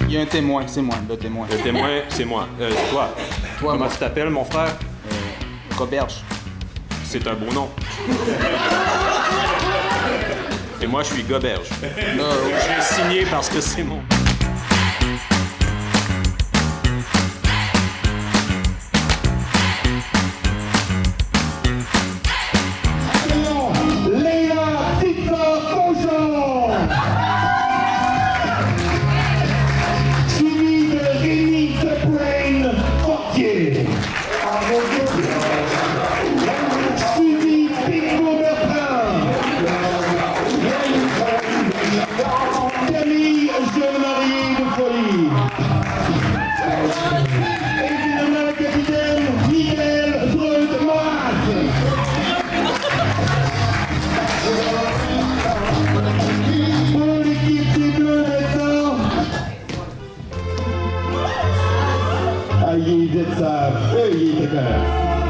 Il y a un témoin, c'est moi, le témoin. Le témoin, c'est moi. C'est toi. Comment moi. tu t'appelles, mon frère? Roberge. C'est un beau nom. Et moi, je suis Goberge. Je l'ai signé parce que c'est mon...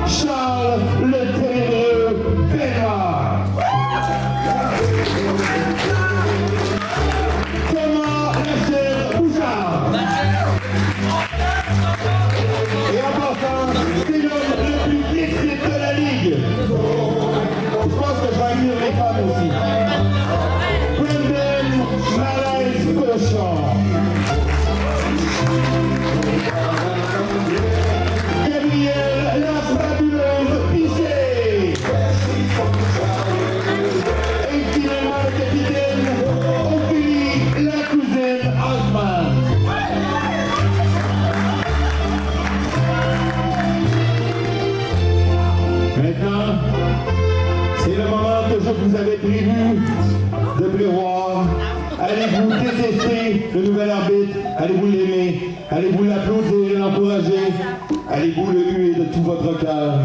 Charles le Ténébreux Benoît. Thomas Lachère Bouchard. Et en passant, c'est l'homme le plus flexible de la Ligue. Je pense que je vais inclure les femmes aussi. Brendan Malaise Cochon. La fabuleuse Piché. Et finalement le capitaine Ophélie, la cousine Osman. Maintenant, c'est le moment que je vous avais prévu de prévoir. Allez-vous détester le nouvel arbitre? Allez-vous l'aimer? Allez-vous l'applaudir et l'encourager? Allez-vous le huer de tout votre cœur?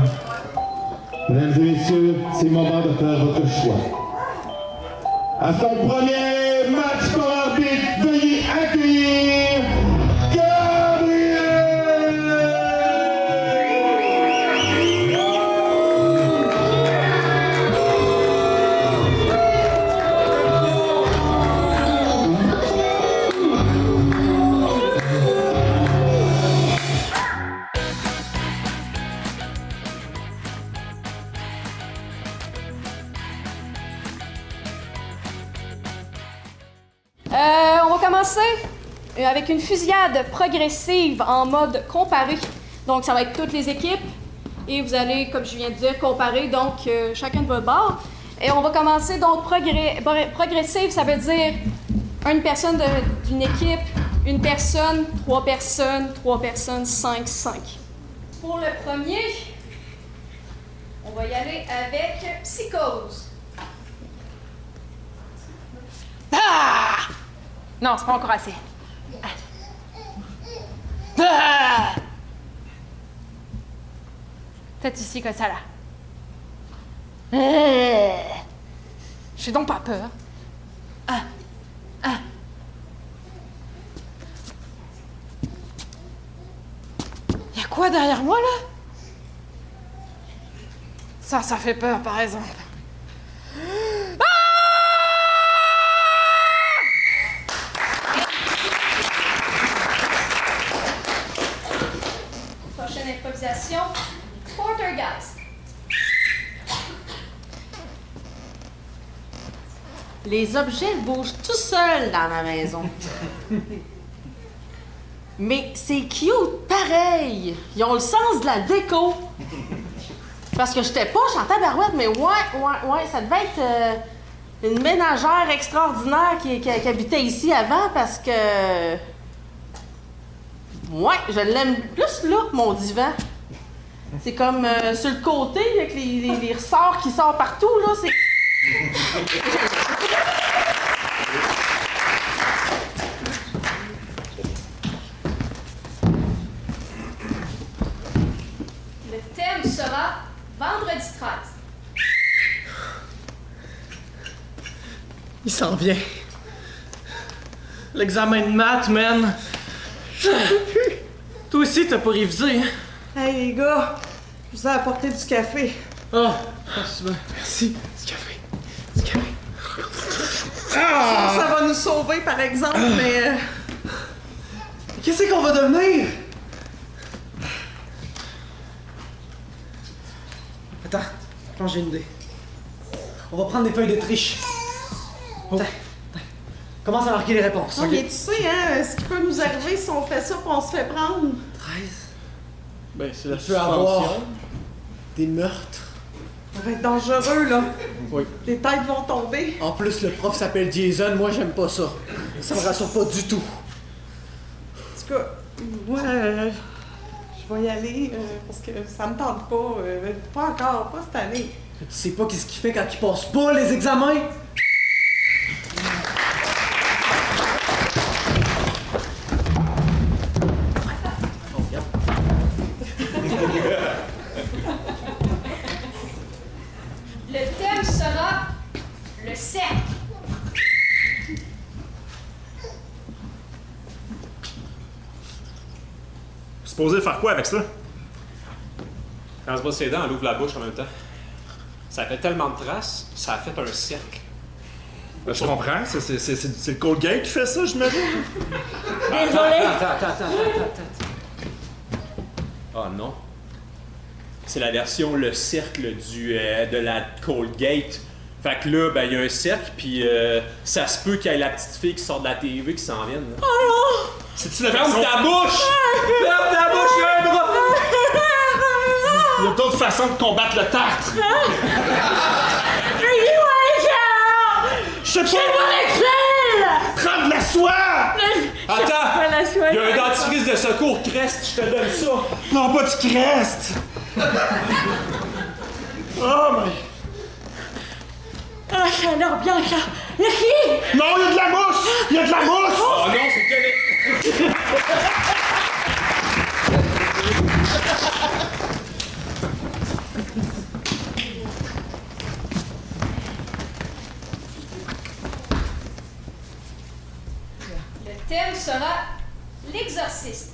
Mesdames et messieurs, c'est le moment de faire votre choix. À son premier match comme arbitre, veuillez accueillir Gabriel! On va commencer avec une fusillade progressive en mode comparé. Donc, ça va être toutes les équipes et vous allez, comme je viens de dire, comparer donc chacun de votre bord. Et on va commencer donc progressive, ça veut dire une personne d'une équipe, une personne, 3 personnes, 5. Pour le premier, on va y aller avec Psychose. Ah! Non, c'est pas encore assez. Ah! Peut-être ici que ça là. J'ai donc pas peur. Y'a quoi derrière moi là? Ça fait peur par exemple. Prochaine improvisation, Poltergeist. Les objets bougent tout seuls dans ma maison. Mais c'est cute, pareil. Ils ont le sens de la déco. Parce que j'étais poche en tabarouette, mais ouais, ça devait être une ménagère extraordinaire qui habitait ici avant parce que... Ouais, je l'aime plus là, mon divan. C'est comme sur le côté, avec les ressorts qui sortent partout, là, c'est... Le thème sera Vendredi 13. Il s'en vient. L'examen de maths, man. Toi aussi, t'as pas révisé, hein? Hey les gars, je vous ai apporté du café. Oh, merci bien. Merci. Du café. Du café. Ça va nous sauver, par exemple, mais... Qu'est-ce qu'on va devenir? Attends, je pense que j'ai une idée. On va prendre des feuilles de triche. Attends. Commence à marquer les réponses. Non, mais tu sais, hein, ce qui peut nous arriver si on fait ça et on se fait prendre. 13. Ben, c'est la Tu peux avoir des meurtres. Ça va être dangereux, là. Oui. Les têtes vont tomber. En plus, le prof s'appelle Jason. Moi, j'aime pas ça. Ça me rassure pas du tout. En tout cas, moi, je vais y aller parce que ça me tente pas. Pas encore, pas cette année. Tu sais pas qu'est-ce qu'il fait quand il passe pas les examens? Le thème sera le cercle. Supposé faire quoi avec ça? Quand elle se brosse les dents, elle ouvre la bouche en même temps. Ça fait tellement de traces, ça a fait un cercle. Ben, je comprends, c'est le Colgate qui fait ça, j'imagine. Attends. Oh non. C'est la version le cercle de la Colgate. Fait que là, ben, il y a un cercle, puis ça se peut qu'il y ait la petite fille qui sort de la TV qui s'en vienne. Là. Oh non! C'est-tu la Ferme version... ta bouche! Ferme ta bouche, il y a un bras! Il y a d'autres façons de combattre le tartre. Je sais pas! Prends de la soie! Attends! Il y a un dentifrice de secours Crest, je te donne ça! Non, pas du Crest! Oh, mais... Ah, ça a l'air bien, ça. Lucky! Non, il y a de la mousse! Il y a de la mousse! Oh non, c'est que... Le thème sera l'exorciste.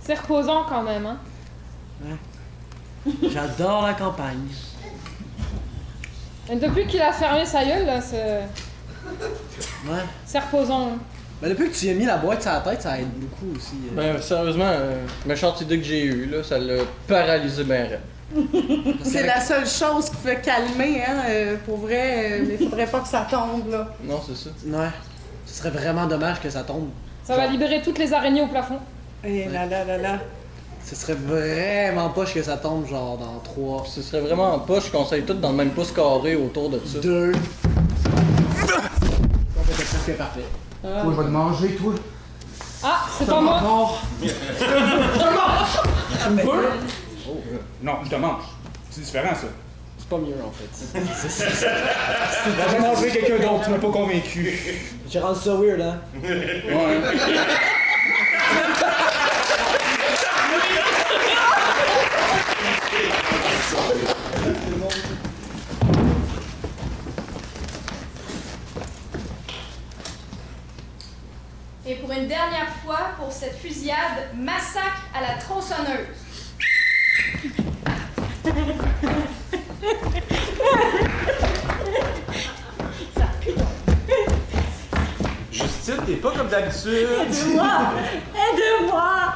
C'est reposant quand même, hein? J'adore la campagne. Et depuis qu'il a fermé sa gueule, là, c'est Ouais. reposant. Hein. Ben, depuis que tu y as mis la boîte sur la tête, ça aide beaucoup aussi. Ben, sérieusement, méchante idée que j'ai eue, là, ça l'a paralysé ben raide. C'est la seule chose qui peut calmer, hein. Pour vrai, mais faudrait pas que ça tombe, là. Non, c'est ça. Ouais. Ce serait vraiment dommage que ça tombe. Ça va libérer toutes les araignées au plafond. Et là. Ce serait vraiment poche que ça tombe genre dans 3, Ce serait vraiment en poche, je conseille tout dans le même pouce carré autour de ça. 2. C'est parfait. Toi, je vais te manger, toi. Ah, c'est pas moi! Encore. Non, je te mange. C'est différent, ça. C'est pas mieux en fait. J'ai mangé quelqu'un d'autre, tu m'as pas convaincu. J'ai rendu ça weird, hein? Ouais. Et pour une dernière fois, pour cette fusillade, massacre à la tronçonneuse. Justine, t'es pas comme d'habitude. Aide-moi!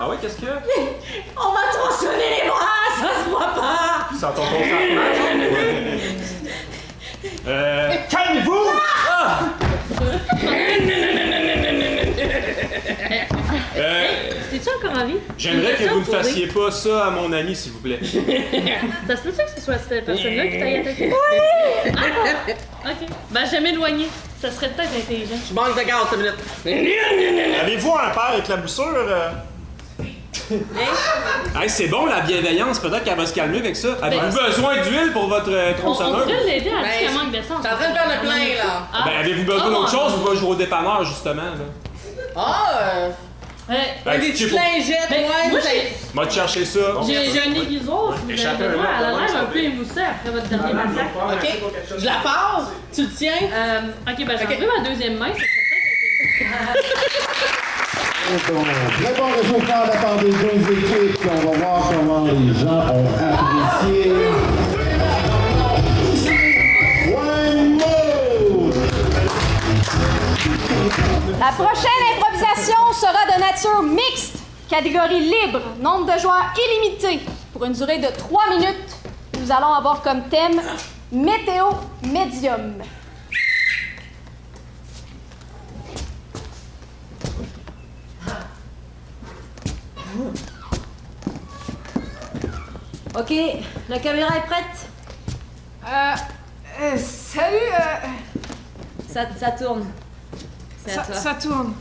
Ah ouais, qu'est-ce que... On va tronçonner les bras, ça se voit pas! Sans ton consentement? Calmez-vous! T'es-tu encore en vie? J'aimerais que vous ne fassiez pas ça à mon ami, s'il vous plaît. Ça se peut-tu que ce soit cette personne-là qui t'a attaqué? Oui! Ah! Ok. Ben, je vais m'éloigner. Ça serait peut-être intelligent. Je manque de gaz, 5 minutes. Avez-vous un père avec la boussure? Hey, c'est bon la bienveillance, peut-être qu'elle va se calmer avec ça. Avez-vous besoin d'huile pour votre On tronçonneuse? pourrait l'aider, elle dit qu'elle manque d'essence. T'es en train de faire le plein, là. Ah. Ben, avez-vous besoin d'autre chose ou pas jouer au dépanneur, justement, là? Ouais. Ben, Des tu sais, petites lingettes, Ben, ouais. moi, Va te chercher ça. j'ai un aiguisoir, si vous avez Échappez besoin. un Elle a autre, l'air un ça peu émoussée après votre dernier massacre. OK. Je la passe. Tu le tiens? Ok, ben j'ai enlevé ma deuxième main, ça serait peut-être Donc, très bon résultat de la part des deux équipes. On va voir comment les gens ont apprécié. La prochaine improvisation sera de nature mixte, catégorie libre, nombre de joueurs illimité, pour une durée de 3 minutes. Nous allons avoir comme thème météo médium. Ok, la caméra est prête? Salut, Ça tourne. C'est à toi. ça tourne.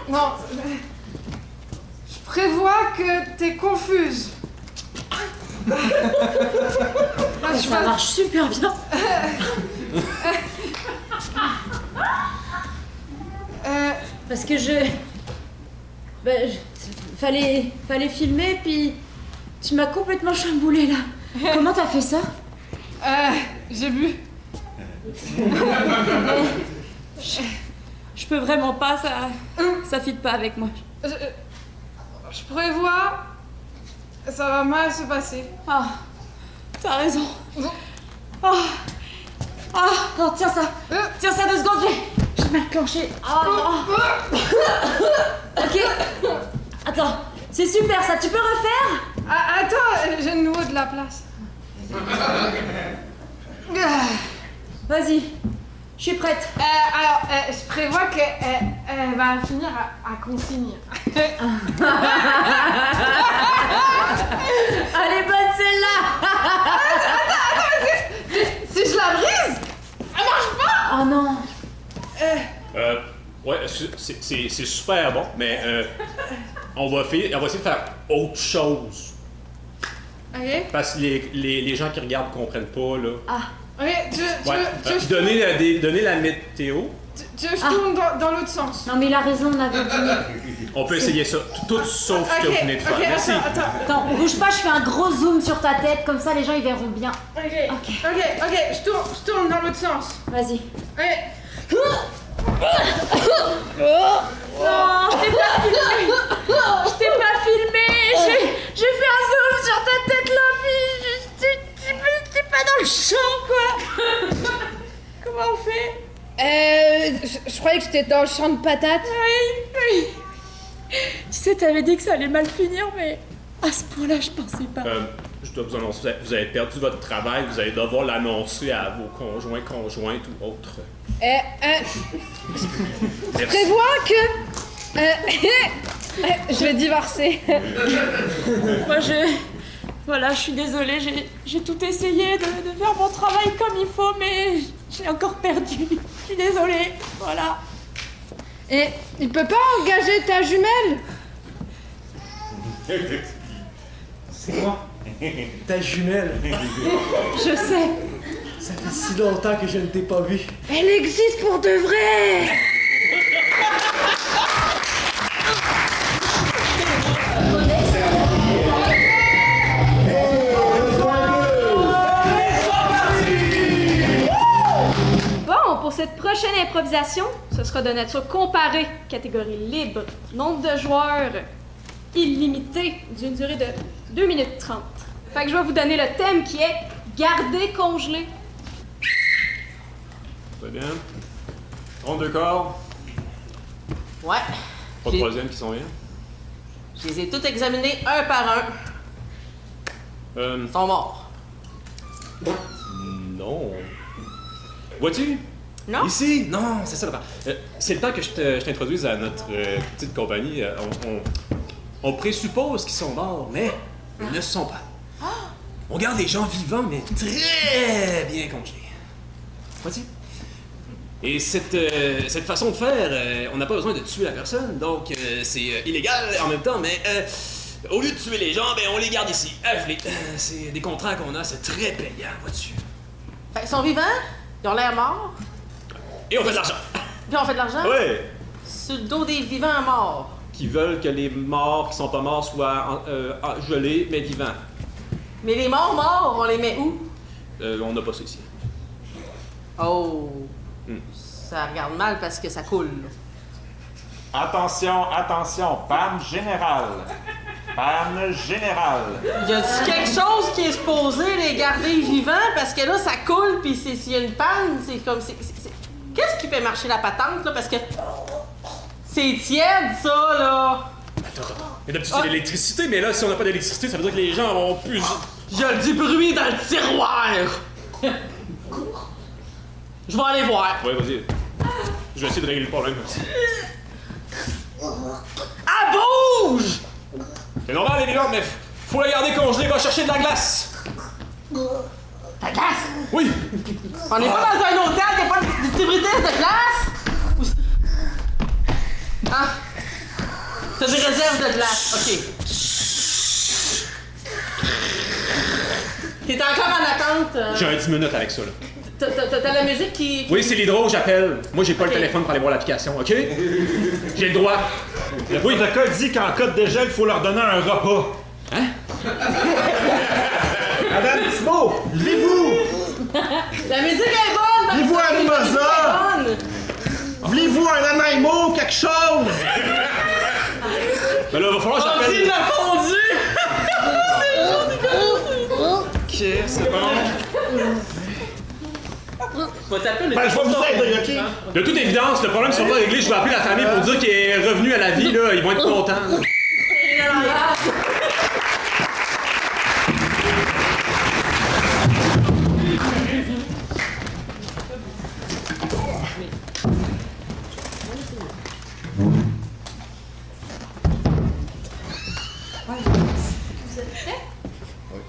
Non, je prévois que t'es confuse. Ça marche super bien. Parce que fallait filmer, puis tu m'as complètement chamboulé là. Comment t'as fait ça? J'ai bu. Je peux vraiment pas, ça fit pas avec moi. Je prévois, ça va mal se passer. Ah, t'as raison. Oh, tiens ça 2 secondes, j'ai mal clenché. Ok, attends, c'est super ça, tu peux refaire? Attends, j'ai de nouveau de la place. Vas-y, je suis prête. Alors, je prévois qu'elle va finir à consigne. Elle est bonne celle-là. Si je la brise, ça marche pas. Oh non. Ouais, c'est super bon, mais on va essayer de faire autre chose. Ok. Parce que les gens qui regardent comprennent pas, là. Ok, tu veux Donner la météo. Tu veux que je tourne dans l'autre sens? Non mais il a raison, on avait dit. On peut essayer ça, tout sauf ce que vous venez de faire. Merci. Attends, bouge pas, je fais un gros zoom sur ta tête, comme ça les gens ils verront bien. Ok, je tourne dans l'autre sens. Vas-y. Ok. Non, je t'ai pas filmé. J'ai fait un zoom sur ta tête là, puis t'es pas dans le champ quoi. Comment on fait? Je croyais que j'étais dans le champ de patates. Oui. Tu sais, t'avais dit que ça allait mal finir, mais à ce point-là, je pensais pas. Je dois vous annoncer, vous avez perdu votre travail, vous allez devoir l'annoncer à vos conjointes ou autres. Je prévois que... je vais divorcer. Moi, Voilà, je suis désolée, j'ai tout essayé de faire mon travail comme il faut, mais j'ai encore perdu. Je suis désolée, voilà. Et il peut pas engager ta jumelle? C'est quoi? Ta jumelle? Je sais. Ça fait si longtemps que je ne t'ai pas vue. Elle existe pour de vrai! Bon, pour cette prochaine improvisation, ce sera de nature comparée, catégorie libre, nombre de joueurs illimité, d'une durée de 2 minutes 30. Fait que je vais vous donner le thème qui est garder congelé. Très bien. Ronde de corps. Ouais. Pas de troisième qui s'en vient. Je les ai tous examinés un par un. Ils sont morts. Non. Vois-tu? Non? Ici? Non, c'est ça l'affaire. C'est le temps que je t'introduise à notre petite compagnie. On présuppose qu'ils sont morts, mais ils ne sont pas. On garde les gens vivants, mais très bien congelés. Vois-tu? Et cette façon de faire, on n'a pas besoin de tuer la personne, donc c'est illégal en même temps, mais au lieu de tuer les gens, ben on les garde ici, à geler. C'est des contrats qu'on a, c'est très payant, vois-tu? Fait qu'ils sont vivants, ils ont l'air morts, Et on fait de l'argent! puis on fait de l'argent Ouais! sur le dos des vivants morts. Qui veulent que les morts qui sont pas morts soient gelés, mais vivants. Mais les morts, on les met où? On n'a pas ça ici. Oh, ça regarde mal parce que ça coule. Attention, attention, panne générale. Panne générale. Y a-t-il quelque chose qui est supposé les garder vivants? Parce que là, ça coule, puis s'il y a une panne, c'est comme... Qu'est-ce qui fait marcher la patente, là? Parce que c'est tiède, ça, là. Attends. Mais d'habitude, c'est l'électricité, mais là, si on n'a pas d'électricité, ça veut dire que les gens vont plus... Il y a du bruit dans le tiroir. Je vais aller voir. Ouais, vas-y. Je vais essayer de régler le problème aussi. Ah, bouge! C'est normal, les licornes, mais faut la garder congelée, va chercher de la glace. La glace? Oui. On n'est pas dans un hôtel, il n'y a pas de distributrice de glace? Ah. T'as des réserves de glace, ok. T'es encore en attente. J'ai un 10 minutes avec ça, là. T'as la musique qui... Oui, c'est l'hydro, j'appelle. Moi, j'ai pas le téléphone pour aller voir l'application, OK? J'ai le droit. Le protocole dit qu'en cas de dégel, il faut leur donner un repas. Hein? Madame Thibault, levez-vous! La musique est bonne! Levez-vous à Mimosa! Voulez-vous un anaimo, quelque chose? Ben là, va falloir que j'appelle... Oh, il l'a fondu! Ok, c'est bon. Faut taper le... Ben, je vais vous aider, ok? De toute évidence, le problème sera pas réglé. Je vais appeler la famille pour dire qu'il est revenu à la vie, là. Ils vont être contents. Vous êtes prêts? Oui.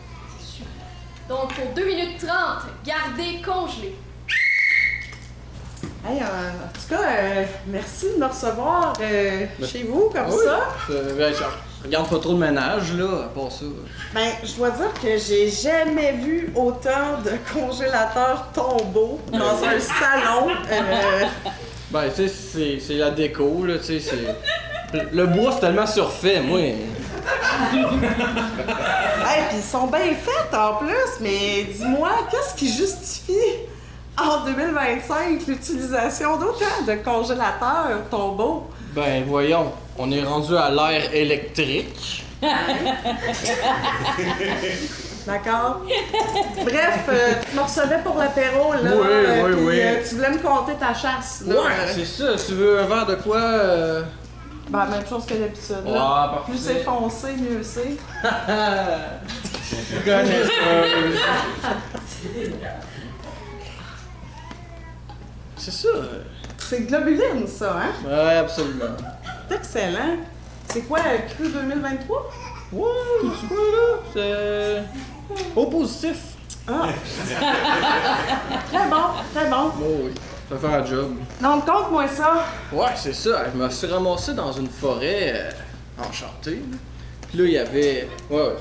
Donc, pour 2 minutes 30, gardez congelé. Hey, en tout cas, merci de me recevoir chez vous comme ça. Ben, je regarde pas trop de ménage, là, à part ça. Ben, je dois dire que j'ai jamais vu autant de congélateurs tombeaux dans un salon. Ben, tu sais, c'est la déco, là, tu sais, c'est... Le bois, c'est tellement surfait, moi. Hey, puis ils sont bien faits en plus, mais dis-moi, qu'est-ce qui justifie en 2025 l'utilisation d'autant de congélateurs tombeaux? Ben, voyons, on est rendu à l'ère électrique. D'accord. Bref, tu me recevais pour l'apéro, là. Oui. Tu voulais me conter ta chasse, là. Ouais, c'est ça. Tu veux un verre de quoi? Ben, même chose que d'habitude, Ouais, là. parfait. Plus c'est foncé, mieux c'est. Connaisseuse. C'est ça. C'est globuline, ça, hein? Ouais, absolument. C'est excellent. C'est quoi, cru 2023? Ouais, c'est quoi, là? C'est... Au positif. Ah! Très bon, très bon. Oh oui, ça fait un job. Donc, conte-moi ça. Ouais, c'est ça. Je me suis ramassé dans une forêt enchantée. Puis là, il y avait... Ouais.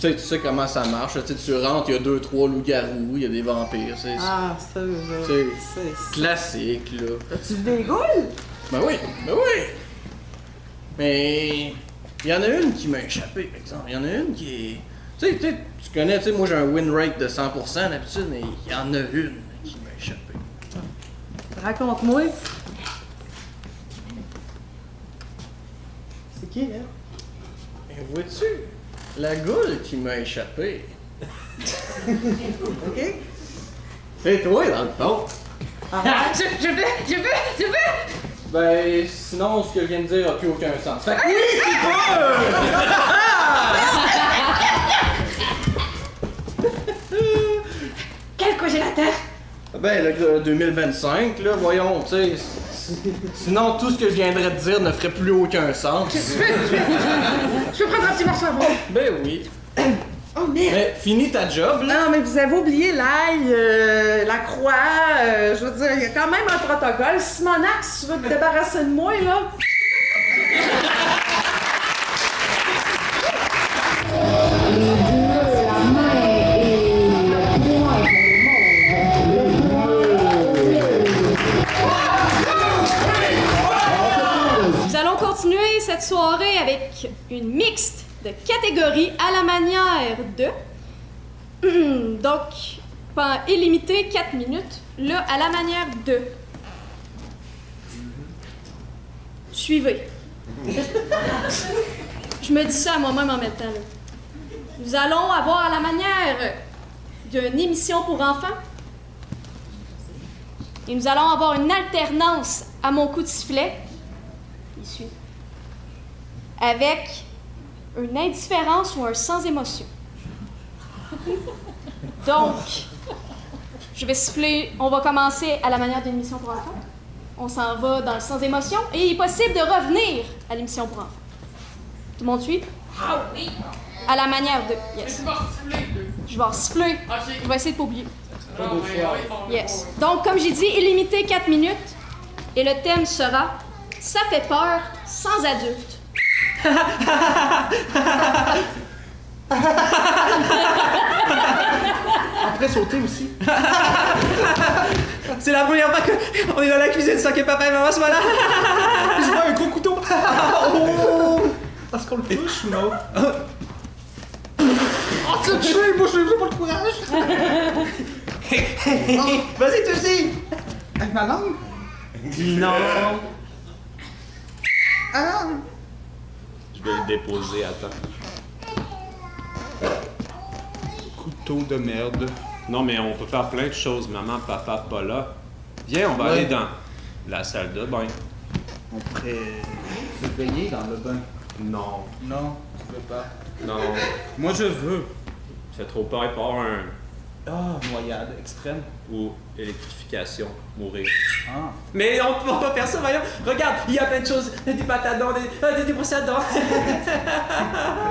Tu sais comment ça marche. Tu rentres, il y a 2-3 loups-garous, il y a des vampires. Ah, ça, c'est classique, là. As-tu vu des goules? Ben oui. Mais... il y en a une qui m'a échappé, par exemple. Il y en a une qui est... Tu connais, moi j'ai un win rate de 100% d'habitude, mais il y en a une qui m'a échappé. Raconte-moi. C'est qui, là? Mais vois-tu, la goule qui m'a échappé, OK? c'est toi, dans le fond. Je peux! Ben, sinon, ce que je viens de dire n'a plus aucun sens. Fait que oui, tu peux! Quel congélateur? Ben, le 2025, là, voyons, tu sais. Sinon, tout ce que je viendrais de dire ne ferait plus aucun sens. Je peux prendre un petit morceau avant. Ben oui. Oh, merde! Mais finis ta job, là. Non, mais vous avez oublié l'ail, la croix, je veux dire, il y a quand même un protocole. Simonax, tu veux te débarrasser de moi, là? Nous allons continuer cette soirée avec une mixte de catégories à la manière de... Donc, pendant illimité 4 minutes, là, à la manière de... Suivez. Je me dis ça à moi-même en même temps, là. Nous allons avoir à la manière d'une émission pour enfants Et nous allons avoir une alternance à mon coup de sifflet. Il suit. Avec une indifférence ou un sans émotion. Donc, je vais siffler. On va commencer à la manière d'une émission pour enfants. On s'en va dans le sans émotion. Et il est possible de revenir à l'émission pour enfants. Tout le monde suit? Ah oui! À la manière de... Yes. Je vais siffler. Je vais essayer de pas oublier. Yes. Donc, comme j'ai dit, illimité 4 minutes. Et le thème sera « Ça fait peur sans adulte ». Après sauter aussi. C'est la première fois qu'on est dans la cuisine sans que papa et maman soient là. Je vois un gros couteau. Oh! Est-ce qu'on le touche ou non? Oh, tu le tues! Moi, j'ai pas le courage! Vas-y, toi aussi! Avec ma langue? Non! Ah! Je vais le déposer, attends. Couteau de merde. Non, mais on peut faire plein de choses. Maman, papa, pas là. Viens, on va aller dans la salle de bain. On pourrait se baigner dans le bain. Non. Non, tu veux pas. Non. Moi, je veux. Ça fait trop peur, il peut y avoir un... Ah, noyade extrême. Ou électrification, mourir. Ah. Mais on peut pas faire ça, voyons! Regarde, il y a plein de choses, des pâtes à dents, des brosses à dents.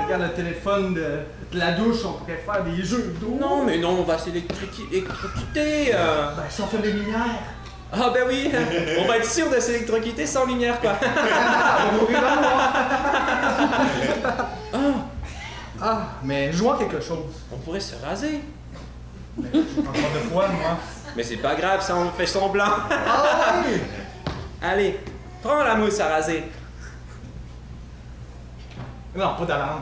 Regarde le téléphone de la douche, on pourrait faire des jeux d'eau. Non, mais non, on va s'électrocuter. Ben, si on fait des lumières. Ah ben oui, on va être sûr de s'électrocuter sans lumière, quoi. Ah, mais jouons à quelque chose. On pourrait se raser. Mais encore de quoi, moi? Mais c'est pas grave, ça on fait semblant. Ah oui! Allez, prends la mousse à raser. Non, pas d'avant.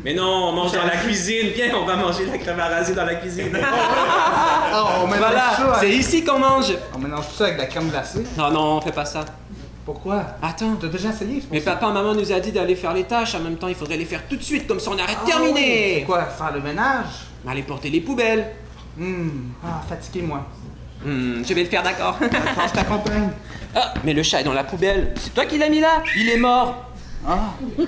Mais non, on mange dans la cuisine. Viens, on va manger la crème à raser dans la cuisine. Ah, on mélange Voilà, ça. c'est ici qu'on mange. On mélange tout ça avec de la crème glacée. Non, non, on fait pas ça. Pourquoi? Attends. T'as déjà essayé, c'est pour Mais ça. papa et maman nous a dit d'aller faire les tâches. En même temps, il faudrait les faire tout de suite, comme ça on arrête Ah terminé. oui. Quoi, faire le ménage? Aller porter les poubelles. Ah, fatigué, moi. Je vais le faire, d'accord. Attends, je t'accompagne. Ah, mais le chat est dans la poubelle. C'est toi qui l'as mis là. Il est mort. Ah,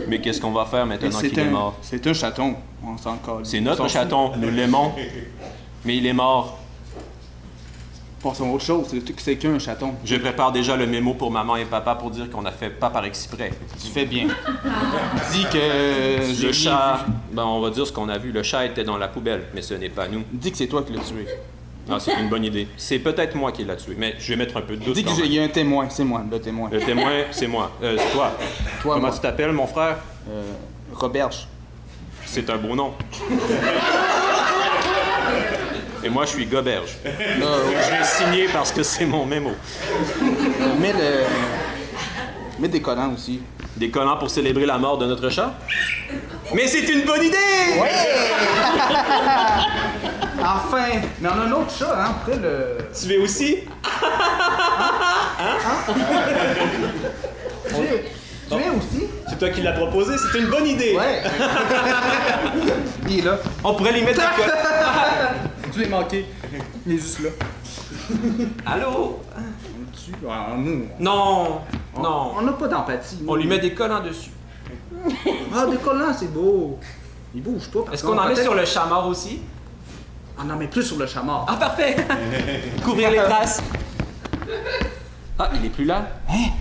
Mais qu'est-ce qu'on va faire maintenant qu'il est mort? C'est un chaton. On s'en colle. C'est notre chaton, nous l'aimons. Mais il est mort. Passons à autre chose. C'est qu'un chaton. Je prépare déjà le mémo pour maman et papa pour dire qu'on a fait pas par exprès. Tu fais bien. Dis que j'ai Le chat, vu. ben on va dire ce qu'on a vu. Le chat était dans la poubelle, mais ce n'est pas nous. Dis que c'est toi qui l'as tué. Ah, c'est une bonne idée. C'est peut-être moi qui l'ai tué, mais je vais mettre un peu de doute. Dis quand qu'il même. y a un témoin. C'est moi, le témoin. Le témoin, c'est moi. C'est toi. Toi, Comment moi. tu t'appelles, mon frère? Roberge. C'est un beau nom. Et moi, je suis Goberge. Je vais signer parce que c'est mon mémo. Mets des collants aussi. Des collants pour célébrer la mort de notre chat? Mais c'est une bonne idée. enfin! Mais on a un autre chat, hein, après le... Tu veux aussi? Tu viens aussi? C'est toi qui l'as proposé, c'est une bonne idée. Ouais. Il est là. On pourrait les mettre en col. Je l'ai manqué. Il est juste là. Allô? Nous, Non, non. on n'a pas d'empathie. On lui met des collants dessus. Ah, des collants, c'est beau. Il bouge pas. par Est-ce qu'on contre. en met Peut-être- sur le chat mort aussi? On en met plus sur le chat mort. Ah, parfait! Couvrir les traces. Ah, il est plus là?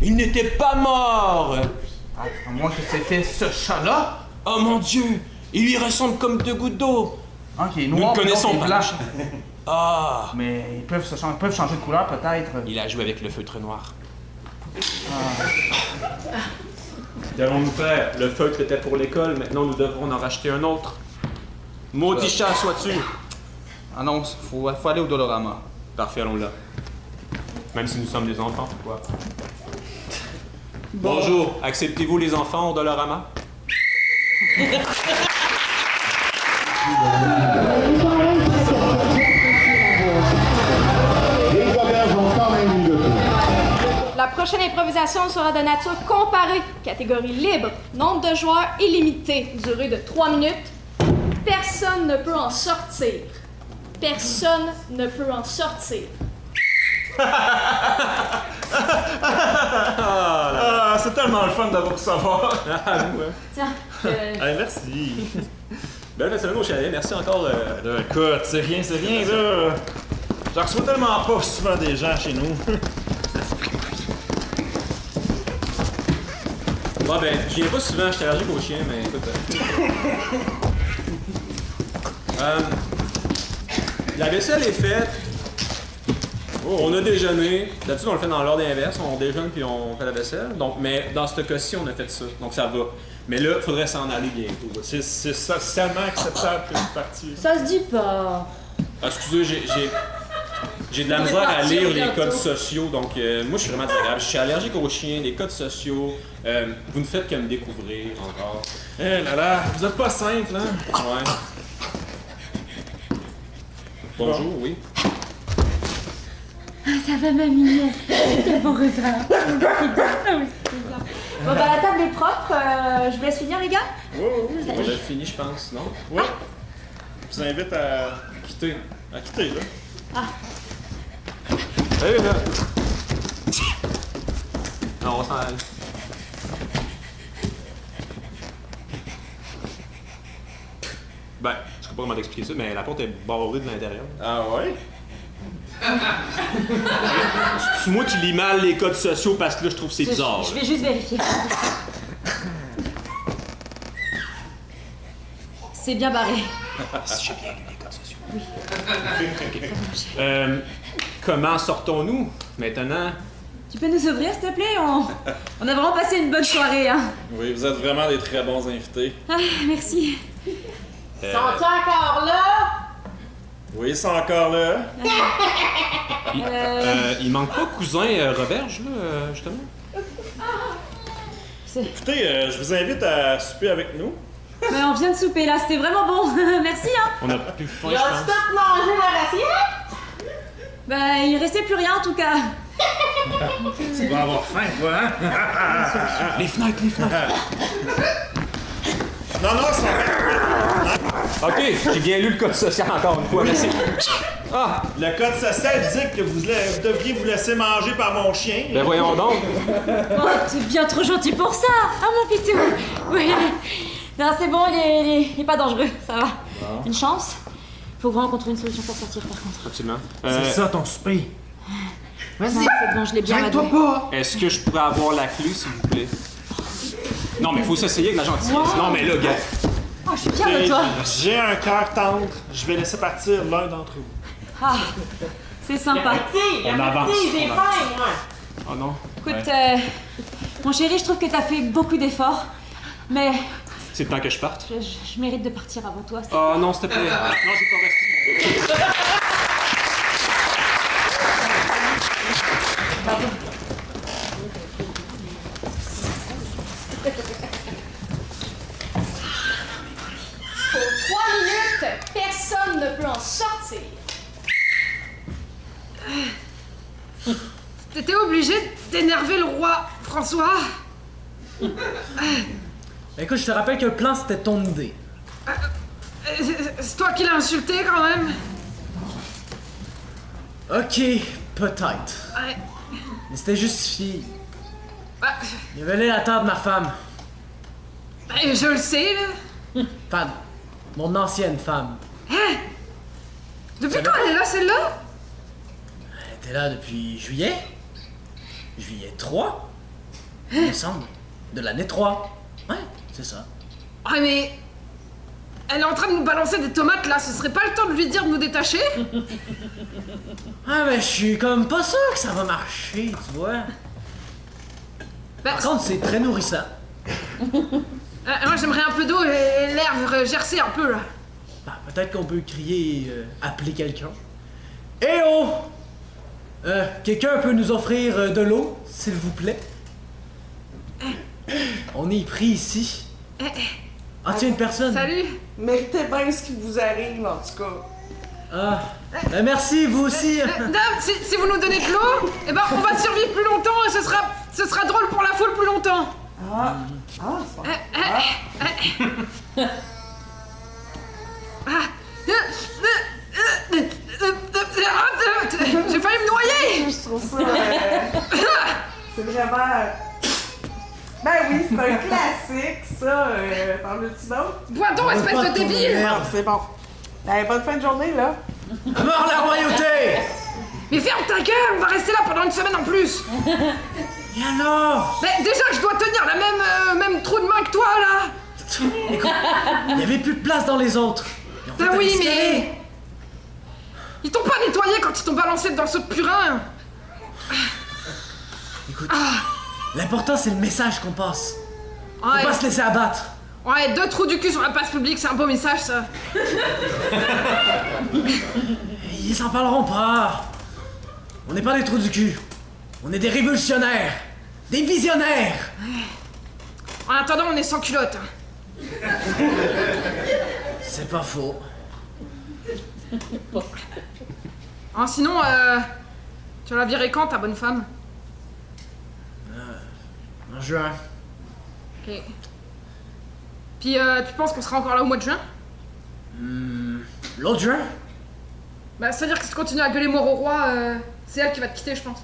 Il n'était pas mort! Ah, à moins que c'était ce chat-là. Oh mon Dieu! Il lui ressemble comme 2 gouttes d'eau! Ah, qui est Nous noir, ne connaissons puis pas. l'autre est blanc. Ah! Mais ils peuvent changer de couleur, peut-être. Il a joué avec le feutre noir. Qu'allons-nous faire? Le feutre était pour l'école, maintenant nous devrons en racheter un autre. Maudit chat sois-tu! Ah non, faut aller au Dolorama. Parfait, allons là. Même si nous sommes des enfants, quoi. Bonjour, acceptez-vous les enfants au Dolorama? Les Goberges ont quand même eu le coup. La prochaine improvisation sera de nature comparée, catégorie libre, nombre de joueurs illimité, durée de 3 minutes. Personne ne peut en sortir. Personne ne peut en sortir. Ah, c'est tellement le fun d'avoir pu savoir. Ah, vous, hein. Tiens, Hey, merci. Belle fin de semaine au chalet. Merci encore. Là, écoute, c'est rien, là. J'en reçois tellement pas souvent des gens chez nous. Bon, ben, je viens pas souvent, je suis allergique aux chiens, mais écoute. La vaisselle est faite. On a déjeuné. D'habitude, on le fait dans l'ordre inverse. On déjeune puis on fait la vaisselle. Donc, mais dans ce cas-ci, on a fait ça. Donc, ça va. Mais là, il faudrait s'en aller bientôt. C'est socialement acceptable que je partie. ça se dit pas. Ah, excusez, j'ai de la misère à lire les codes sociaux. Donc, moi, je suis vraiment désagréable. Je suis allergique aux chiens, les codes sociaux. Vous ne faites que me découvrir encore. Eh là là, vous êtes pas simple, hein? Ouais. Bonjour, oui. Ça va, mamie? Quel bon repas. Bon, bah, la table est propre. Je vous laisse finir, les gars? On a fini, je pense, non? Ouais. Je vous invite à quitter. À quitter, là. Ah. Hey, là. Non, on s'en aille. Ben, je sais pas comment t'expliquer ça, mais la porte est barrée de l'intérieur. Ah ouais? C'est moi qui lis mal les codes sociaux parce que là, je trouve que c'est bizarre. Je vais juste vérifier. C'est bien barré. Si j'ai bien lu les codes sociaux. Oui. Comment sortons-nous maintenant? Tu peux nous ouvrir, s'il te plaît? On a vraiment passé une bonne soirée, hein? Oui, vous êtes vraiment des très bons invités. Ah, merci. Sont-ils encore là? Oui, ils sont encore là. Il manque pas cousin Roberge, là, justement? Écoutez, je vous invite à souper avec nous. Mais on vient de souper, là. C'était vraiment bon. Merci, hein? On a plus faim, Ils je ont pense. tous mangé leur assiette? Ben, il restait plus rien, en tout cas. Tu vas avoir faim, toi, hein? Les fenêtres, les fenêtres. Non, c'est vrai. Ok, j'ai bien lu le code social encore une fois, merci. Ah! Le code social dit que vous devriez vous laisser manger par mon chien. Ben voyons donc. Oh, t'es bien trop gentil pour ça. Ah, mon pitou. Oui. Non, c'est bon, il est pas dangereux. Ça va. Une chance. Faut vraiment qu'on trouve une solution pour sortir, par contre. Absolument. C'est ça ton souper. Non, c'est bon, je l'ai bien Gêne-toi madoué. pas. Est-ce que je pourrais avoir la clé, s'il vous plaît? Non, mais faut s'essayer avec la gentillesse. Wow. Non, mais là, gars. Oh, je suis fière de toi. J'ai un cœur tendre. Je vais laisser partir l'un d'entre vous. Ah, c'est sympa. On avance. J'ai faim, moi. Oh non. Écoute, Ouais. mon chéri, je trouve que t'as fait beaucoup d'efforts, mais C'est le temps que je parte. je mérite de partir avant toi. Oh non, s'il te plaît. Non, j'ai pas resté. Pour 3 minutes, personne ne peut en sortir. T'étais obligé d'énerver le roi François? Écoute, je te rappelle que le plan, c'était ton idée. C'est toi qui l'as insulté quand même? Ok, peut-être. Ouais. Mais c'était justifié. Ah, Il avait la table, ma femme. je le sais, là. Femme. Mon ancienne femme. Hein? Depuis quand elle est là, celle-là? Elle était là depuis juillet. Juillet 3. Il me semble. De l'année 3. Ouais, c'est ça. Ah, mais... Elle est en train de nous balancer des tomates, là. Ce serait pas le temps de lui dire de nous détacher? Ah, mais je suis comme pas sûr que ça va marcher, tu vois. Par contre, c'est très nourrissant. Moi, j'aimerais un peu d'eau et l'air gercer un peu, là. Bah, peut-être qu'on peut crier, appeler quelqu'un. Eh oh! Quelqu'un peut nous offrir de l'eau, s'il vous plaît? On est pris ici. Ah, tiens, une personne. Salut. Méritez bien ce qui vous arrive, en tout cas. Ah, merci, vous aussi. Dame, si vous nous donnez de l'eau, eh ben, on va survivre plus longtemps et ce sera drôle pour la foule plus longtemps. Ah, c'est bon. J'ai failli me noyer! je trouve ça... c'est vraiment... Ben oui, c'est un classique, ça. T'en veux-tu d'autres? Bois donc, espèce de débile! Merde, c'est bon. Ben, bonne fin de journée, là. À mort la royauté! Mais ferme ta gueule, on va rester là pendant une semaine en plus! Et alors? Mais déjà, je dois tenir la même trou de main que toi, là! Écoute, il n'y avait plus de place dans les autres. Ben oui, mais... Ils t'ont pas nettoyé quand ils t'ont balancé dans le seau de purin! Écoute, l'important c'est le message qu'on passe. Faut Ouais. pas se laisser abattre. Ouais, 2 trous du cul sur la place publique, c'est un beau message, ça. Ils s'en parleront pas. On n'est pas des trous du cul. On est des révolutionnaires. Des visionnaires. En attendant, on est sans culotte. C'est pas faux. Ah, sinon, tu vas la virer quand, ta bonne femme? En juin. Ok. Puis, tu penses qu'on sera encore là au mois de juin? L'autre juin? Bah, c'est-à-dire que si tu continues à gueuler mort au roi, c'est elle qui va te quitter, je pense.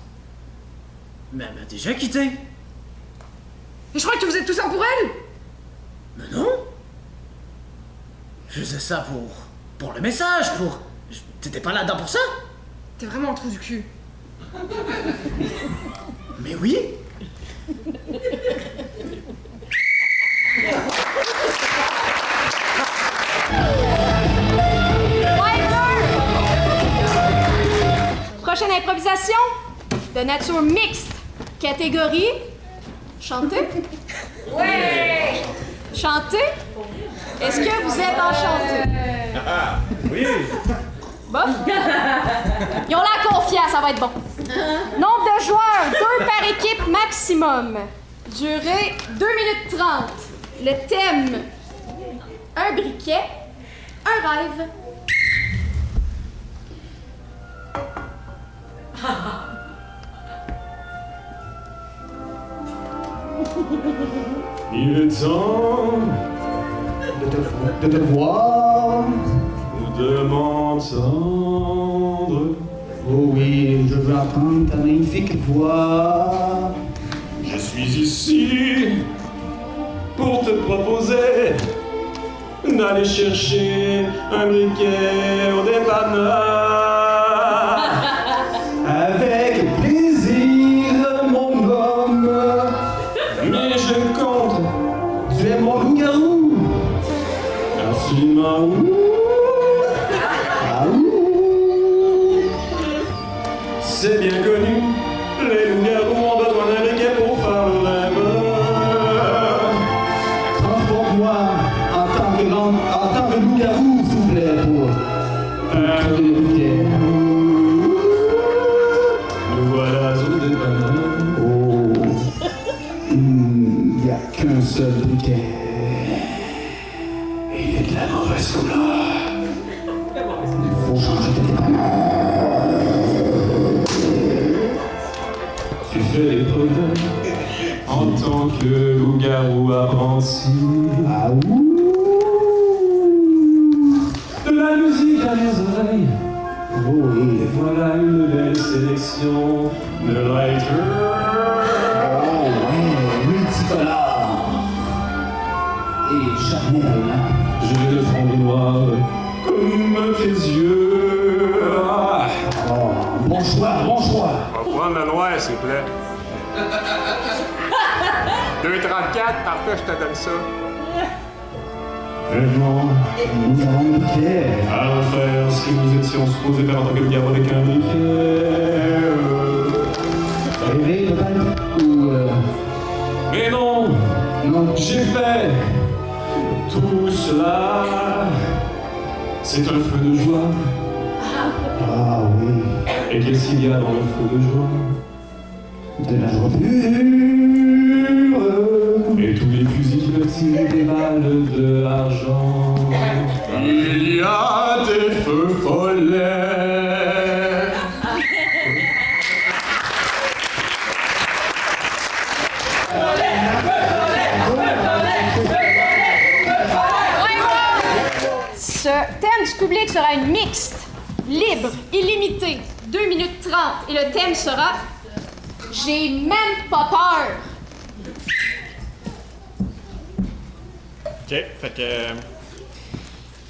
Mais elle m'a déjà quitté. Et je crois que tu faisais tout ça pour elle? Mais non. Je faisais ça pour le message, pour... T'étais pas là-dedans pour ça? T'es vraiment un trou du cul. Mais oui. Prochaine improvisation de nature mixte. Catégorie chanter. Ouais. Chanter. Est-ce que vous êtes enchanté? Oui! Bof. Ils ont la confiance, ça va être bon. Nombre de joueurs, 2 par équipe maximum. Durée 2 minutes 30. Le thème, un briquet, un rêve. Il est temps de te voir ou de m'entendre. Oh oui, je veux entendre ta magnifique voix. Je suis ici pour te proposer d'aller chercher un briquet au dépanneur. Avec plaisir, mon homme. Mais je compte, tu es mon loup-garou. Absolument. C'est bien connu, les loups-garous ont besoin d'un briquet pour faire le rêve. Transporte-moi en tant que loup-garou, s'il vous plaît, pour faire le briquet. Nous voilà au dépanneur. Oh, il n'y a qu'un seul briquet. Il est de la mauvaise couleur. Il faut changer de dépanneur. Tu fais les preuves en tant que loup-garou apprenti. Ah ouh. De la musique à mes oreilles. Oh oui. Et voilà une belle sélection de writers. Oh ouais, multicolore. Et charnel. J'ai le front noir comme tes yeux. Oh, bon choix, bon choix. On va prendre le noir, s'il vous plaît. 2,34, parfait, je te donne ça. Maintenant, nous avons un briquet. Allons faire ce que nous étions supposés faire en tant que loup-garou avec un briquet. Rêver peut-être ou Mais non, non, j'ai fait tout cela. C'est un feu de joie. Ah oui. Et qu'est-ce qu'il y a dans le feu de joie? De la joie pure. Et tous les fusils qui me tirent des balles de argent. Il y a des feux follets. Ce thème du public sera une mixte, libre, illimitée, 2 minutes 30 et le thème sera « J'ai même pas peur ». OK, fait que...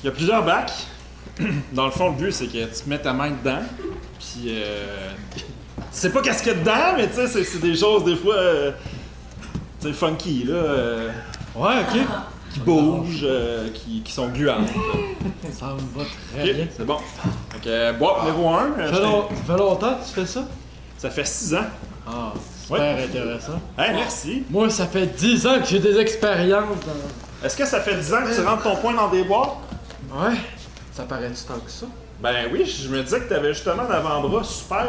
Il y a plusieurs bacs. Dans le fond, le but, c'est que tu mets ta main dedans, puis... tu sais pas qu'est-ce qu'il y a dedans, mais tu sais, c'est des choses, des fois... tu sais, funky, là. Ouais, OK. Qui bougent, qui sont gluantes. Ça me va très bien. C'est bon. Fait que, boîte numéro 1. Ça fait longtemps que tu fais ça? Ça fait 6 ans. Ah, super intéressant. Hey, merci. Moi, ça fait 10 ans que j'ai des expériences dans... Est-ce que ça fait 10 ans que tu rentres ton poing dans des boîtes? Ouais. Ça paraît-tu tant que ça? Ben oui, je me disais que t'avais justement l'avant-bras super...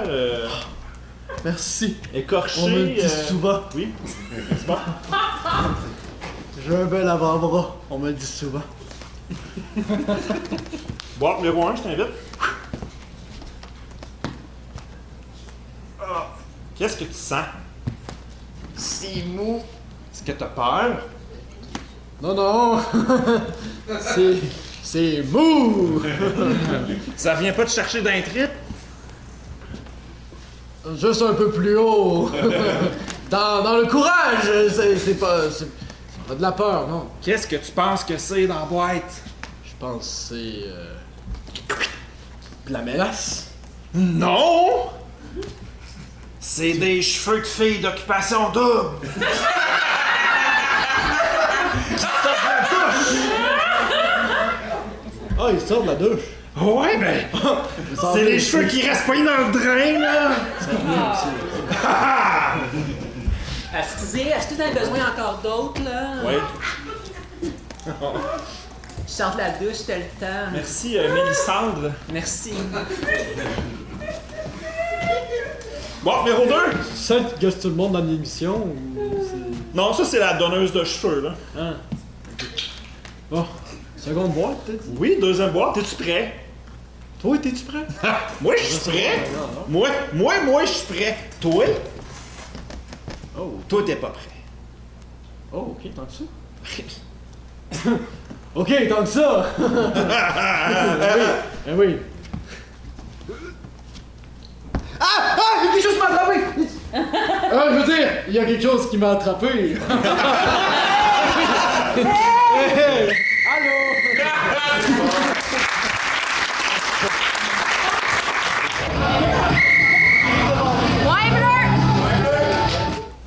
Merci. Écorché. On me le dit souvent. Oui. C'est bon. J'ai un bel avant-bras. On me le dit souvent. Boîte numéro 1, je t'invite. Ah. Qu'est-ce que tu sens? C'est mou. Est-ce que t'as peur? Non, non. C'est mou. Ça vient pas te chercher d'un trip? Juste un peu plus haut. dans le courage. C'est pas de la peur, non. Qu'est-ce que tu penses que c'est dans la boîte? Je pense que c'est... de la mélasse. Non! C'est des cheveux de filles d'occupation double! Ah, il sort de la douche. Ouais, ben... c'est les cheveux qui restent pas dans le drain, là! Excusez, est-ce que vous avez besoin encore d'autres, là? Oui. Je sors de la douche, t'as le temps. Merci, Mélissandre. Merci. Bon, numéro 2! C'est ça qui gosse tout le monde dans l'émission ou c'est... Non, ça, c'est la donneuse de cheveux, là. Ah. Bon, seconde boîte, peut-être? Oui, deuxième boîte. T'es-tu prêt? Toi, t'es-tu prêt? Moi, je suis prêt. Moi, je suis prêt. Toi? Oh. Toi, t'es pas prêt. Oh, ok, tant que ça. Ok, tant que ça. Eh oui. Ah! Il y a quelque chose qui m'a attrapé! Je veux dire, il y a quelque chose qui m'a attrapé. Hey! Allô!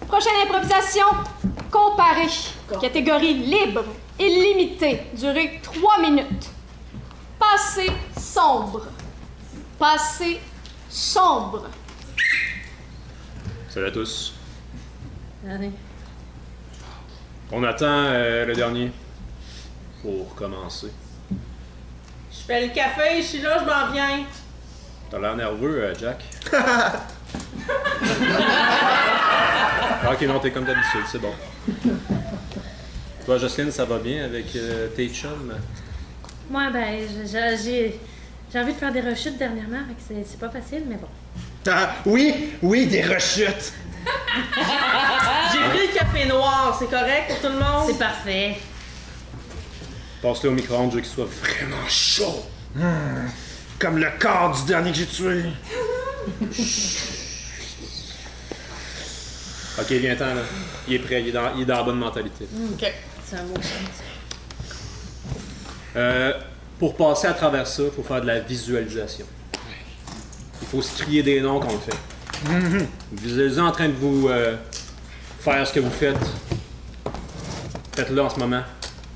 Prochaine improvisation, comparée. Catégorie libre, illimitée, durée 3 minutes. Passé sombre. Passé sombre. Salut à tous. Allez. On attend le dernier pour commencer. Je fais le café, je suis là, je m'en viens. T'as l'air nerveux, Jack. Ok, non, t'es comme d'habitude, c'est bon. Toi, Jocelyne, ça va bien avec tes chums? Moi, ben, j'ai envie de faire des rechutes dernièrement, fait que c'est pas facile, mais bon. Ah, oui, des rechutes. J'ai pris le café noir, c'est correct pour tout le monde? C'est parfait. Passe-le au micro-ondes, je veux qu'il soit vraiment chaud. Comme le corps du dernier que j'ai tué. Ok, viens-t'en, là. Il est prêt, il est dans la bonne mentalité. Ok. C'est un mot. Pour passer à travers ça, il faut faire de la visualisation. Il faut se crier des noms quand on le fait. Visualisez en train de vous faire ce que vous faites. Faites-le en ce moment.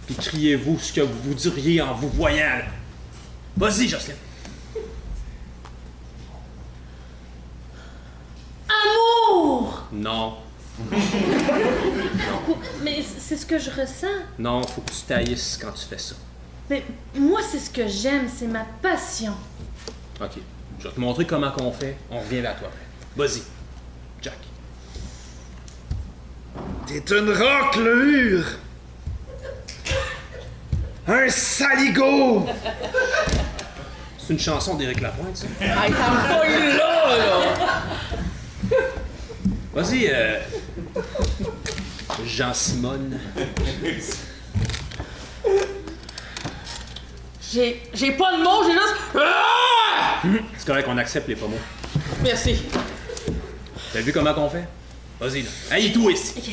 Puis criez-vous ce que vous diriez en vous voyant. Là. Vas-y, Jocelyne. Amour! Non. Mais c'est ce que je ressens. Non, faut que tu taillisses quand tu fais ça. Mais moi, c'est ce que j'aime, c'est ma passion. Ok. Je vais te montrer comment qu'on fait. On revient vers toi après. Vas-y, Jack. T'es une raclure. Un saligo. C'est une chanson d'Éric Lapointe, ça. Ah, il s'en pas eu là! Vas-y, Jean-Simone. J'ai pas de mots, j'ai juste... C'est correct, on accepte les pas mots. Merci. T'as vu comment qu'on fait? Vas-y, là. Aïe-toi ici. Ok.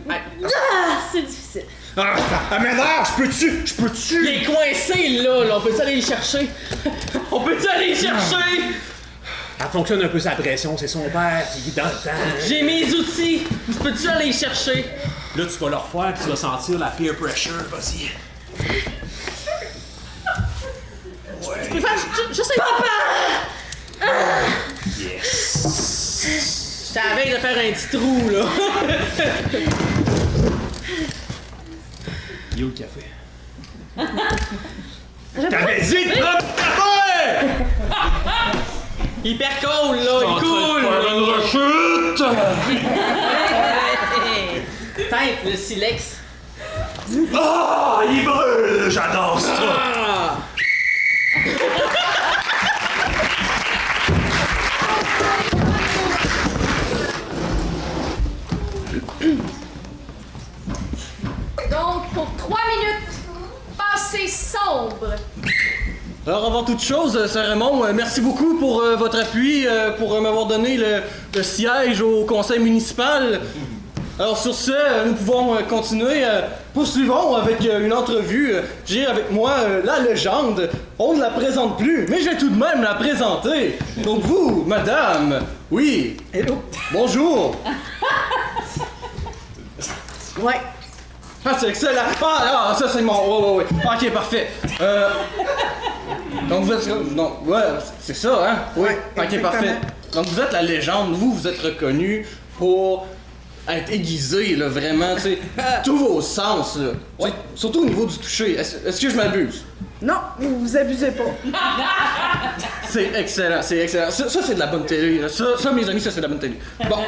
Ah, c'est difficile. Ah, Amédard, je peux-tu? Il est coincé là, on peut-tu aller le chercher? On peut-tu aller le chercher? Elle fonctionne un peu sa pression, c'est son père qui est dans le temps. J'ai mes outils, peux-tu aller les chercher? Là, tu vas le refaire, puis tu vas sentir la peer pressure, vas-y. Je peux faire. Je sais. Papa! Yes! J'étais à la veille de faire un petit trou, là. Il est où le café? T'avais dit de prendre le café! Hyper cool, là, il cool! Faire une rechute! Tête, le silex. Ah, il brûle! J'adore ça! Ah. Donc, pour 3 minutes, passez sombre. Alors, avant toute chose, Sir Raymond, merci beaucoup pour votre appui, pour m'avoir donné le siège au conseil municipal. Alors, sur ce, nous pouvons continuer. Poursuivons avec une entrevue. J'ai avec moi la légende. On ne la présente plus, mais je vais tout de même la présenter. Donc, vous, madame, oui. Hello. Bonjour. Ouais. Ah, c'est excellent. Ah, ça, c'est mon. Ouais. Ok, parfait. Donc vous êtes... Non, ouais, c'est ça, hein? Oui, ok, parfait. Donc vous êtes la légende, vous êtes reconnu pour être aiguisé, là, vraiment, tu sais, tous vos sens, là. Ouais. Surtout au niveau du toucher. Est-ce que je m'abuse? Non, vous abusez pas. C'est excellent, c'est excellent. Ça c'est de la bonne télé, là. Ça, mes amis, ça, c'est de la bonne télé. Bon.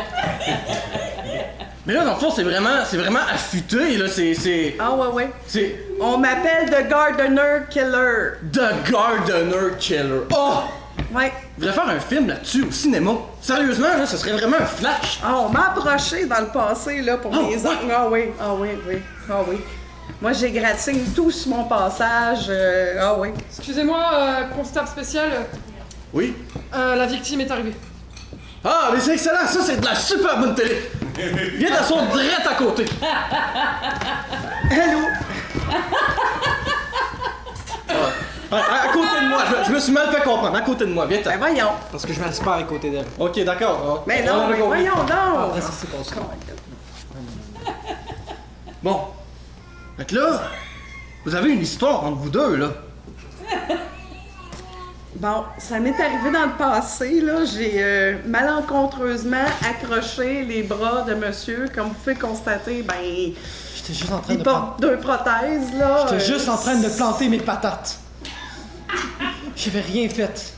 Mais là, dans le fond, c'est vraiment affûté, là, c'est... Ah ouais. C'est... On m'appelle The Gardener Killer. The Gardener Killer. Oh! Ouais. Je voudrais faire un film là-dessus au cinéma. Sérieusement, là, ce serait vraiment un flash. Ah, on m'a approché dans le passé, là, pour mes ans. Ah oui. Moi, j'égratigne tout sur mon passage. Ah oui. Excusez-moi, constable spécial. Oui? La victime est arrivée. Ah, mais c'est excellent, ça c'est de la super bonne télé! Viens t'asseoir direct à côté! Allô? À côté de moi, je me suis mal fait comprendre, à côté de moi, viens t'en. Ben voyons! Parce que je m'assieds pas à côté d'elle. Ok, d'accord. Mais non, mais voyons donc! Après ça, c'est pas ça. Bon. Fait que là, vous avez une histoire entre vous deux, là. Bon, ça m'est arrivé dans le passé, là. J'ai malencontreusement accroché les bras de monsieur. Comme vous pouvez constater, ben... J'étais juste en train il de... porte 2 prothèses, là. J'étais juste en train de planter mes patates. J'avais rien fait.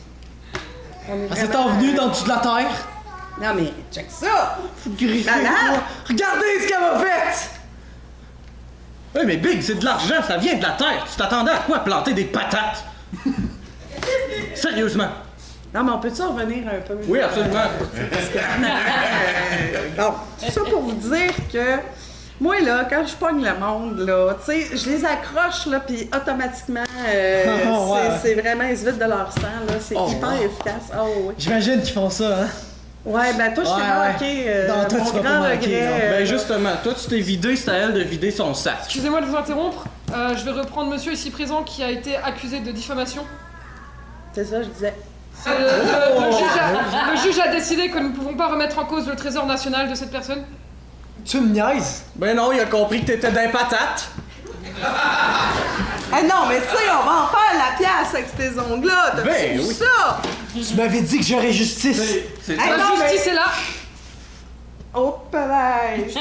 Elle s'est envenue dans le dessous de la terre. Non, mais check ça! Faut griffer. Malade! Regardez ce qu'elle m'a fait! Oui, mais Big, c'est de l'argent, ça vient de la terre. Tu t'attendais à quoi, à planter des patates? Sérieusement? Non, mais on peut-tu en revenir un peu? Oui, absolument. Parce que bon, tout ça pour vous dire que moi, là, quand je pogne le monde, là, tu sais, je les accroche, là, puis automatiquement, c'est vraiment, ils se vident de leur sang, là. C'est hyper efficace. Oh, oui. J'imagine qu'ils font ça, hein? Ouais, ben toi, je t'ai manqué. Non, toi, mon tu vas grand pas manquer, non. regret. Ben justement, toi tu t'es vidé, c'est à elle de vider son sac. Excusez-moi de vous interrompre. Je vais reprendre monsieur ici présent qui a été accusé de diffamation. C'est ça, je disais. Le juge a décidé que nous ne pouvons pas remettre en cause le trésor national de cette personne. Tu me niaises? Ben non, il a compris que t'étais d'un patate. Ah non, mais tu sais, on va en faire la pièce avec ces ongles-là. T'as Ben vu oui. ça? Tu m'avais dit que j'aurais justice. C'est Hey, La non, mais- justice est là. Oh, pareil.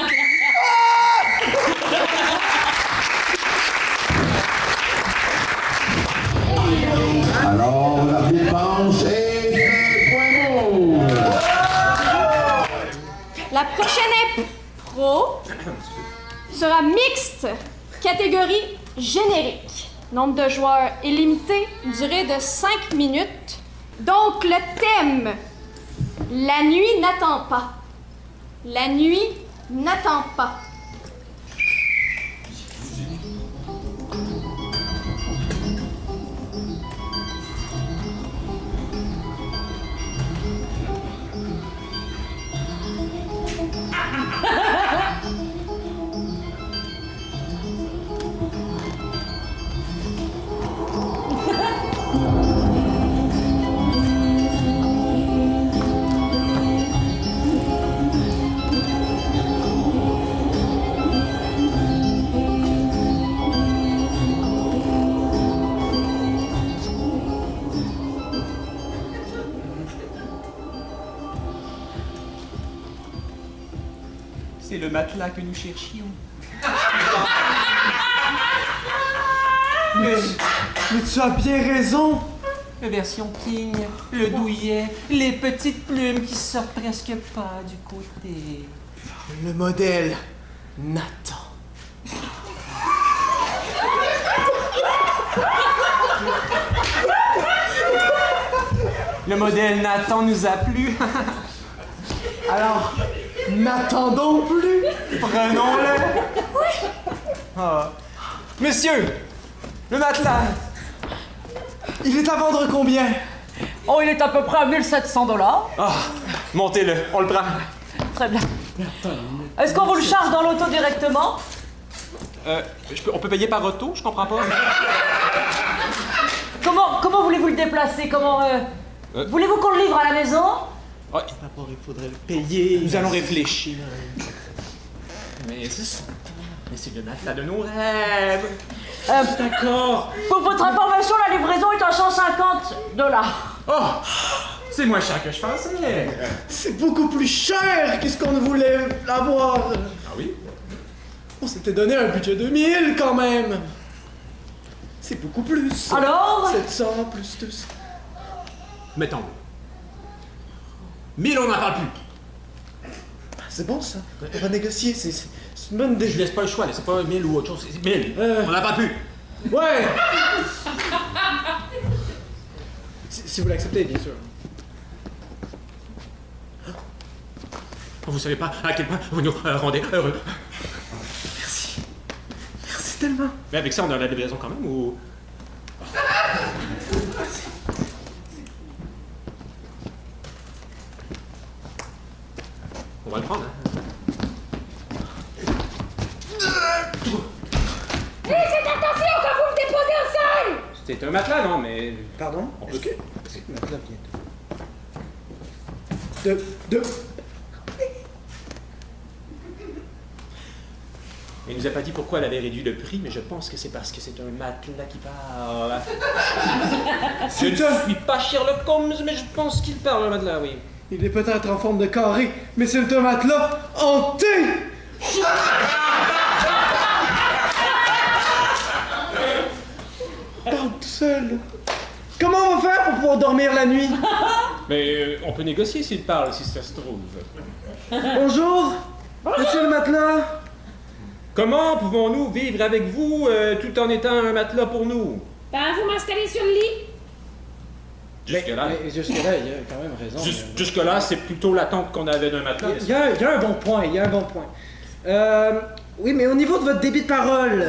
Alors, l'arbitre penche et c'est point mot. La prochaine pro sera mixte, catégorie générique. Nombre de joueurs est limité, durée de 5 minutes. Donc le thème, la nuit n'attend pas. La nuit n'attend pas. C'est le matelas que nous cherchions. Mais tu as bien raison. La version king, le douillet, les petites plumes qui sortent presque pas du côté. Le modèle Nathan. Le modèle Nathan nous a plu. Alors, n'attendons plus. Prenons-le. Oui. Ah. Monsieur, le matelas. Il est à vendre combien? Oh, il est à peu près à 1700 $. Ah, montez-le, on le prend. Très bien. Est-ce qu'on vous le charge dans l'auto directement? On peut payer par auto? Je comprends pas. Comment voulez-vous le déplacer? Voulez-vous qu'on le livre à la maison? Ouais. D'abord, il faudrait le payer. Nous allons réfléchir. Mais c'est le matelas de nos rêves. D'accord. Pour votre information, la livraison est à 150 $. Oh! C'est moins cher que je pensais. C'est beaucoup plus cher que ce qu'on voulait avoir. Ah oui? On s'était donné un budget de 1000 quand même. C'est beaucoup plus. Alors? 700 plus 200. Mettons. 1000, on n'en parle plus. C'est bon ça. On va négocier, c'est une bonne idée. Je laisse pas le choix, c'est pas 1000 ou autre chose, c'est 1000. On n'en parle plus. Ouais. si vous l'acceptez, bien sûr. Vous savez pas à quel point vous nous rendez heureux. Merci. Merci tellement. Mais avec ça, on a la livraison quand même ou... On va le prendre, hein? Hé, faites attention quand vous le déposez au sol! C'est un matelas, non, mais... Pardon? On peut... Le matelas vient de... Il nous a pas dit pourquoi elle avait réduit le prix, mais je pense que c'est parce que c'est un matelas qui parle. Je ne suis pas Sherlock Holmes, mais je pense qu'il parle, un matelas, oui. Il est peut-être en forme de carré, mais c'est un matelas hanté! Parle tout seul. Comment on va faire pour pouvoir dormir la nuit? Mais on peut négocier s'il parle, si ça se trouve. Bonjour, monsieur le matelas. Comment pouvons-nous vivre avec vous tout en étant un matelas pour nous? Ben, vous m'installez sur le lit. Jusque-là. Mais jusque-là, il y a quand même raison. Jusque-là, c'est plutôt l'attente qu'on avait d'un matelas. Il y a un bon point, oui, mais au niveau de votre débit de parole...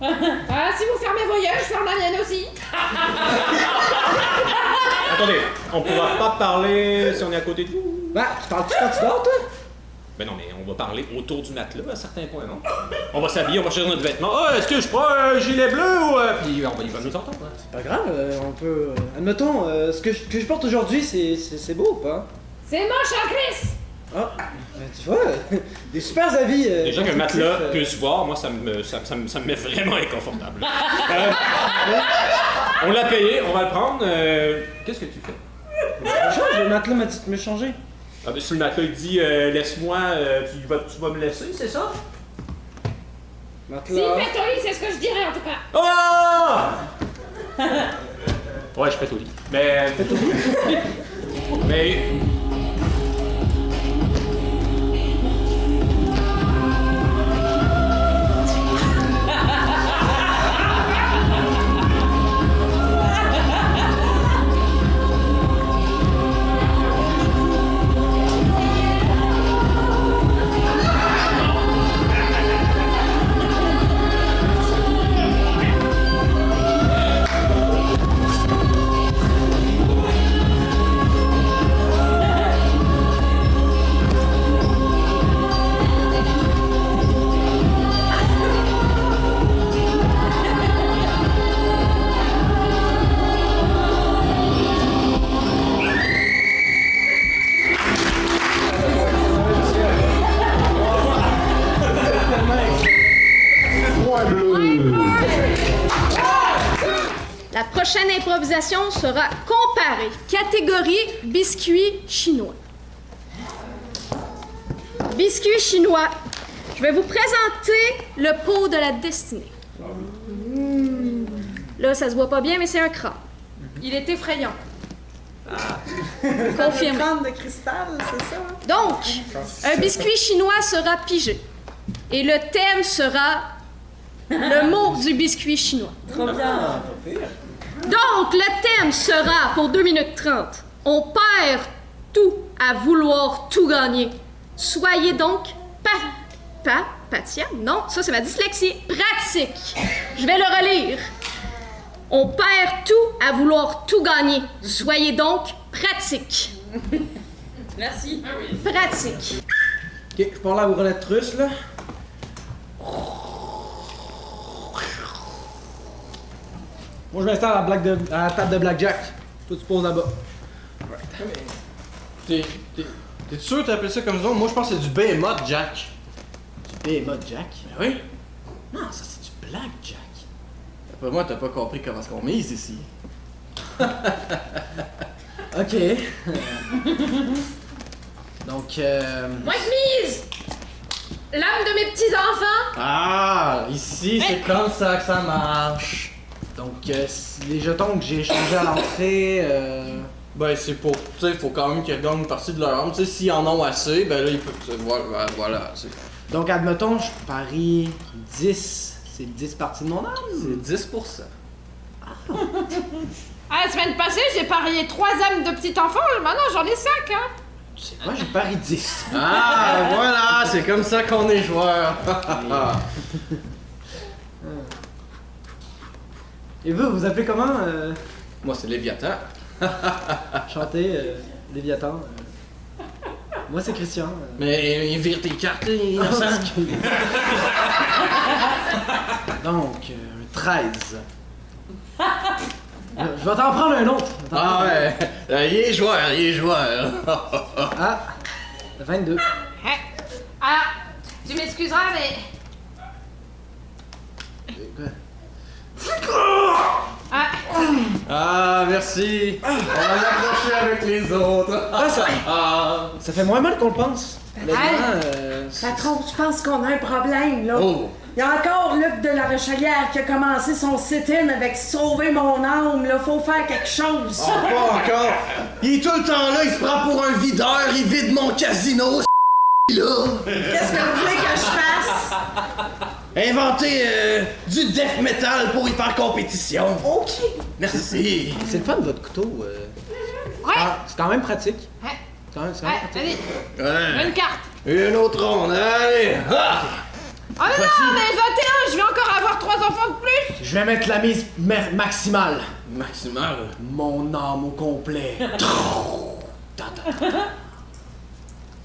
Ah, si vous fermez vos yeux, je ferme la mienne aussi. Attendez, on pourra pas parler si on est à côté de vous? Bah, tu parles-tu quand tu dors, toi? Ben non, mais on va parler autour du matelas à certains points, non? On va s'habiller, on va chercher notre vêtement. Ah, est-ce que je prends un gilet bleu ou... Puis il va nous entendre, hein? C'est pas grave, on peut... admettons, ce que je porte aujourd'hui, c'est beau ou pas? C'est moche, hein, Chris? Ah, tu vois, des super avis. Déjà qu'un matelas peut se voir, moi, ça me met vraiment inconfortable. On l'a payé, on va le prendre. Qu'est-ce que tu fais? Le matelas m'a dit de me changer. Ah ben si le matelas il dit laisse-moi, tu vas me laisser, c'est ça? S'il pète au lit, c'est ce que je dirais en tout cas. Oh! Ouais, je pète au lit. Mais... Pète au lit? Mais... La prochaine improvisation sera comparée. Catégorie biscuits chinois. biscuits chinois. Je vais vous présenter le pot de la destinée. Là, ça se voit pas bien, mais c'est un crâne. Il est effrayant. Confirmé. Un crâne de cristal, c'est ça? Donc, un biscuit chinois sera pigé. Et le thème sera le mot du biscuit chinois. Trop bien. Donc, le thème sera, pour 2 minutes 30, on perd tout à vouloir tout gagner. Soyez donc patient. Non, ça c'est ma dyslexie. Pratique. Je vais le relire. On perd tout à vouloir tout gagner. Soyez donc pratique. Merci. Pratique. Ok, je parle à la roulette russe, là. Moi, je m'installe à la table de blackjack. Toi, tu poses là-bas. T'es sûr que t'appelles ça comme ça? Moi, je pense que c'est du Behemoth Jack. Du Behemoth Jack? Ben oui. Non, ça, c'est du blackjack. Après moi, t'as pas compris comment est-ce qu'on mise ici. Ok. Donc, Moi de mise! L'âme de mes petits-enfants! Ah, ici, c'est comme ça que ça marche. Donc, les jetons que j'ai échangés à l'entrée, Ben, c'est pour. Tu sais, il faut quand même qu'ils regagnent une partie de leur âme. Tu sais, s'ils en ont assez, ben là, ils peuvent. Voilà. Donc, admettons, je parie 10. C'est 10 parties de mon âme? C'est 10%. Ah, la semaine passée, j'ai parié 3 âmes de petits-enfants, maintenant j'en ai 5, hein! Tu sais quoi, j'ai parié 10. Ah, voilà, c'est comme ça qu'on est joueur. Et vous, vous appelez comment? Moi, c'est Léviathan. Chanter, Léviathan. Moi, c'est Christian. Mais vire tes cartes, innocent. Donc, 13. Je vais t'en prendre un autre. Ah ouais, il est joueur. Ah, 22. Ah, tu m'excuseras, mais... Ah, merci. On va l'approcher avec les autres. Ça fait moins mal qu'on le pense. Patron, je pense qu'on a un problème, là. Oh. Il y a encore Luc de la Rochelière qui a commencé son sit-in avec Sauver mon âme, là. Faut faire quelque chose. Ah, pas encore. Il est tout le temps là, il se prend pour un videur, il vide mon casino, là. Qu'est-ce que vous voulez que je fasse? Inventer du death metal pour y faire compétition. OK. Merci. C'est le fun, votre couteau. Ouais! C'est quand même pratique. Ouais. C'est quand même pratique. Allez, une carte. Une autre ronde, allez. Ah. Oh non, mais 21, je vais encore avoir 3 enfants de plus! Je vais mettre la mise maximale. Maximal. Mon âme au complet.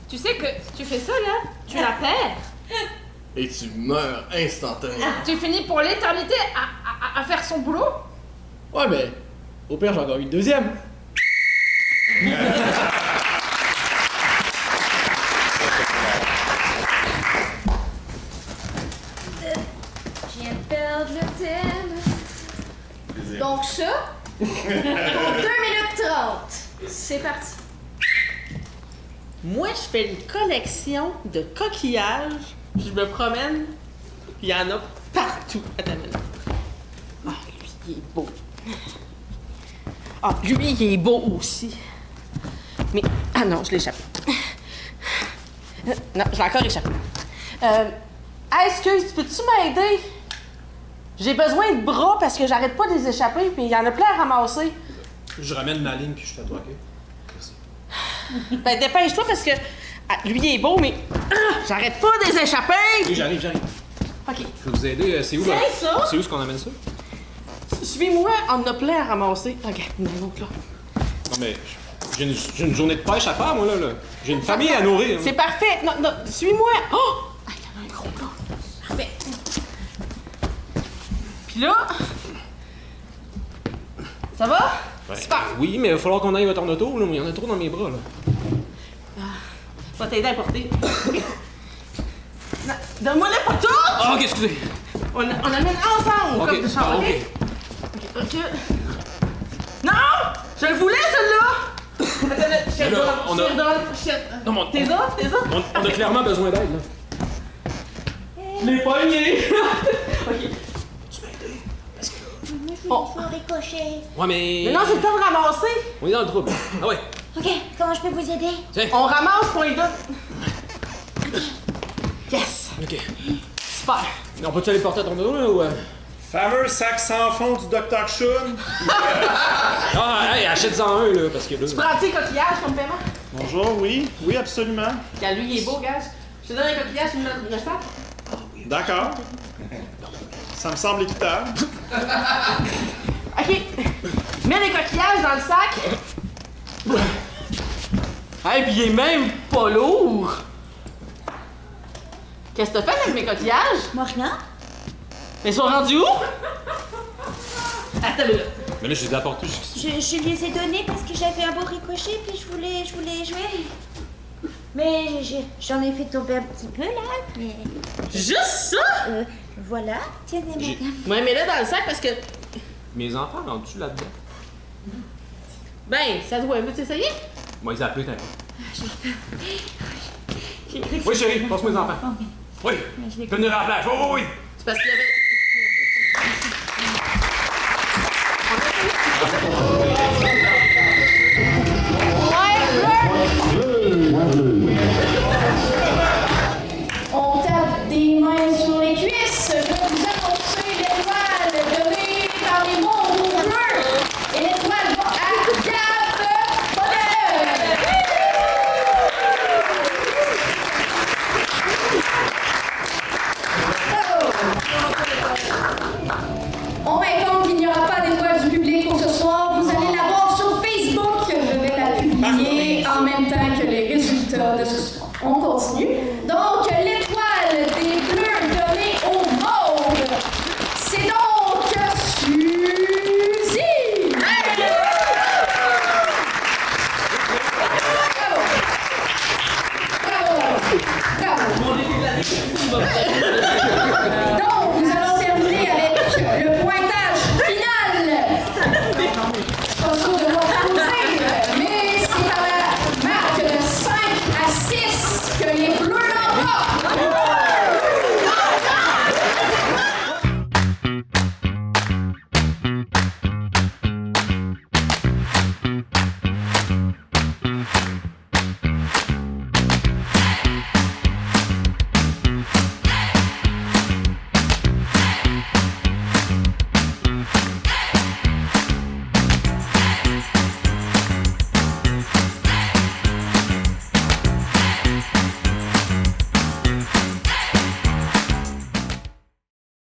Tu sais que si tu fais ça, là, tu la perds. Et tu meurs instantanément. Tu finis pour l'éternité à faire son boulot. Ouais, mais au pire, j'en ai une deuxième. Je viens de perdre le thème. Donc ça, pour 2 minutes 30. C'est parti. Moi, je fais une collection de coquillages. Je me promène, puis il y en a partout. Attends une minute. Ah, lui, il est beau. Ah, lui, il est beau aussi. Mais, ah non, je l'ai échappé. Non, je l'ai encore échappé. Excuse, peux-tu m'aider? J'ai besoin de bras parce que j'arrête pas de les échapper, puis il y en a plein à ramasser. Je ramène ma ligne puis je fais toi, ok? Ben, dépêche-toi parce que lui, il est beau, mais j'arrête pas de les échapper! Oui, j'arrive. Ok. Je peux vous aider. C'est où, Tiens, là? ça! C'est où est-ce qu'on amène ça? Suis-moi, on en a plein à ramasser. Ok, il y en a un autre là. Non, mais j'ai une journée de pêche à faire, moi, là. J'ai une famille à nourrir. C'est parfait! Non, non, suis-moi! Oh! Ah, il y en a un gros là. Parfait. Puis là... Ça va? Ouais. Super! Oui, mais il va falloir qu'on aille ton auto, là. Il y en a trop dans mes bras, là. Je vais t'aider à porter. Non, donne-moi les pas toutes! Ah, ok, excusez. On amène ensemble, Ok, comme de chambre, ok. ok? Ok. Non! Je le voulais, celui-là! Je te redonne. Non, mais T'es là? on a clairement besoin d'aide, là. Je l'ai pogné! Ok. Tu m'as aidé? Parce que là... Il faut ricochet. Ouais, mais... Mais non, c'est le temps de ramasser! On est dans le trouble. Ah ouais. Ok, comment je peux vous aider? Tiens. On ramasse point de... Yes! Ok. Super! On peut-tu aller porter à ton dos, là, ou... Fameux sac sans fond du Dr. Shun. Ah, hey, achète-en un, là, parce que là... Tu prends tes coquillages comme paiement? Bonjour, oui. Oui, absolument. Car lui, il est beau, gars. Je te donne un coquillage, tu me donnes le sac? D'accord. Ça me semble équitable. Ok. Mets les coquillages dans le sac. Hey, pis il est même pas lourd. Qu'est-ce que t'as fait avec mes coquillages? Moi, rien. Mais ils sont rendus où? Attends, là. Mais là, je les ai apportés jusqu'ici. Je les ai donnés parce que j'avais un beau ricochet puis je voulais jouer. Mais j'en ai fait tomber un petit peu là, mais... Juste ça? Voilà, tenez madame. Ouais, mais là dans le sac parce que... Mes enfants rentrent-tu là-dedans? Ben, ça doit... Veux-tu essayer? Moi, ils appellent un peu. J'ai écrit que Oui, chérie, passe-moi les enfants. Oui, venir à la plage. Oh, oui! c'est parce qu'il y avait... On tape des mains sur les cuisses. Je vais vous annoncer l'étoile donnée par les mondes au jeu. Et l'étoile va à Gab Bonheur. On m'informe qu'il n'y aura pas d'étoile du public pour ce soir. Vous allez la voir sur Facebook. Je vais la publier en même temps que les résultats de ce soir. On continue. Donc,